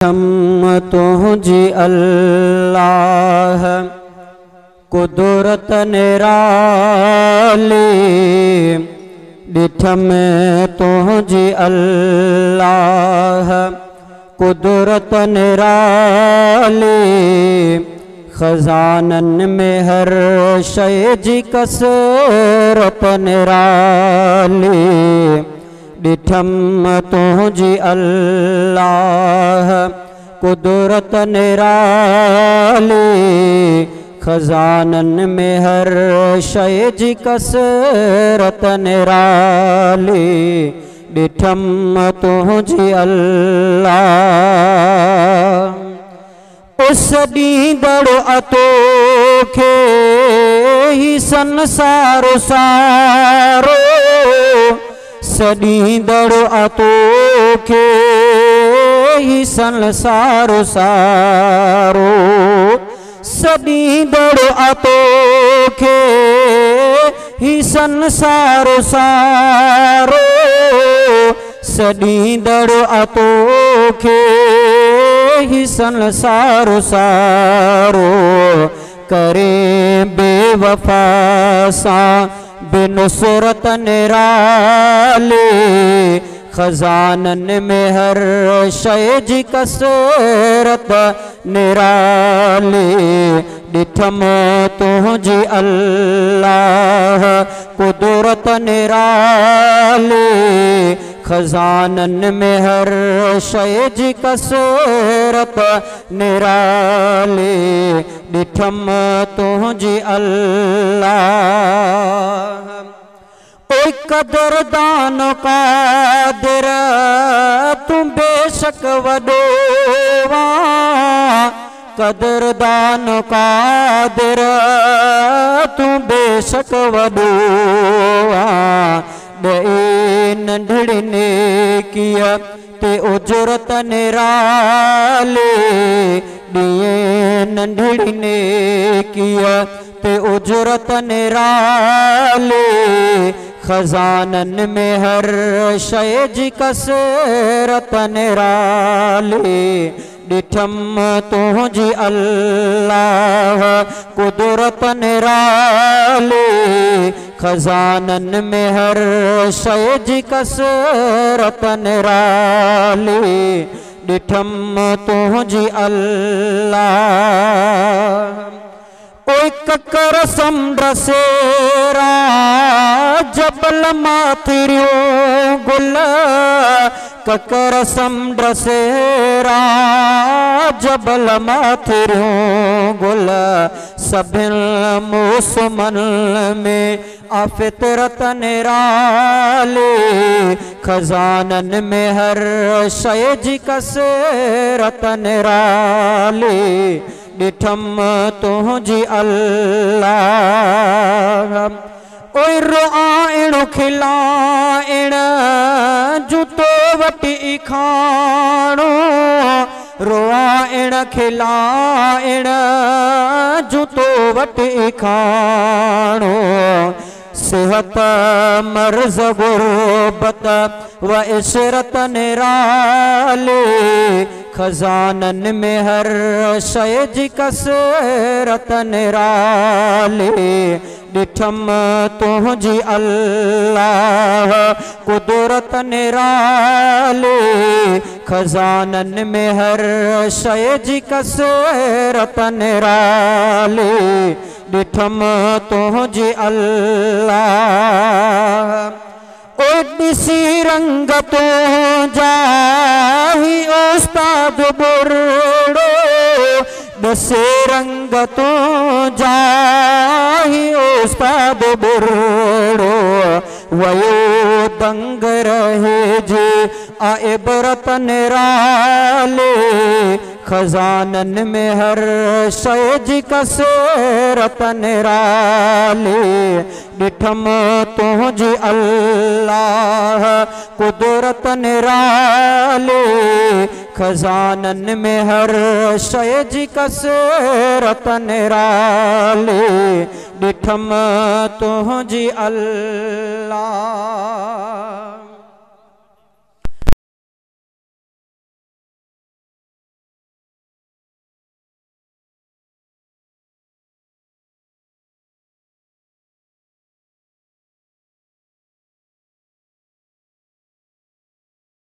हम तुझी अल्लाह कुदरत निराली डिठम तुझी अल्लाह कुदरत निराली खजानन में हर शय जी कसरत निराली डिठम तुझी अल्लाह कुदरत निराली खजानन में हर शय जी कसरत निराली डिठम तुझी अल्लाह उस दीदड़ अतोखे ही संसारो सारो सदीदड़ अतोखे ही संसारो सारो सदीदड़ अतोखे ही संसारो सारो सदीदड़ अतोखे ही संसारो सारो करे बेवफा सा बेनुसरत निराले खजानन में हर शय जी कसरत निराले डिठम तुझी अल्लाह कुदरत निराले खजानन में हर शय जी कसरत निराले डिठम तुझी अल्लाह ओए कदरदान कादिर तू बेशक वडोवा कदरदान कादिर तू बेशक वडोवा दे नंढड़ने किया ते उजरत निराले दिए नंढड़ने किया ते उजरत निराले खजानन में हर शय जी कसरत निराले डिठम तुझी अल्लाह कुदरत निराले खजानन में हर शय जी कसरत निराले डिठम तुझी अल्लाह ओए ककर समुंद्र सेरा जबल माथिरियो गुल ककर समुंद्र सेरा जबल माथिरियो गुल सभिन मौसमन में आफितरत निराले खजानन में हर शय जी कसरत निराले डिठम तुझी अल्लाह ओए रोआइण खिलाइण जुतो वटी खाणो रोआइण खिलाइण जुतो वटी खाणो सेहत मर्ज गुर्बत व इशरत निराले खजानन में हर शय जी कसरत निराले डिठम तुझी अल्लाह कुदरत निराले खजानन में हर शय जी कसरत निराले डिठम तुझी अल्लाह ओ दिसी रंग तो जाही उस्ताद बुरड़ो दसे रंग तो जाही उस्ताद बुरड़ो वयो दंग रहे जे आइबरत निराले खजानन में हर शय जी कसरत निराले डिठम तुझी अल्लाह कुदरत निराले खजानन में हर शय जी कसरत निराले डिठम तुझी अल्लाह।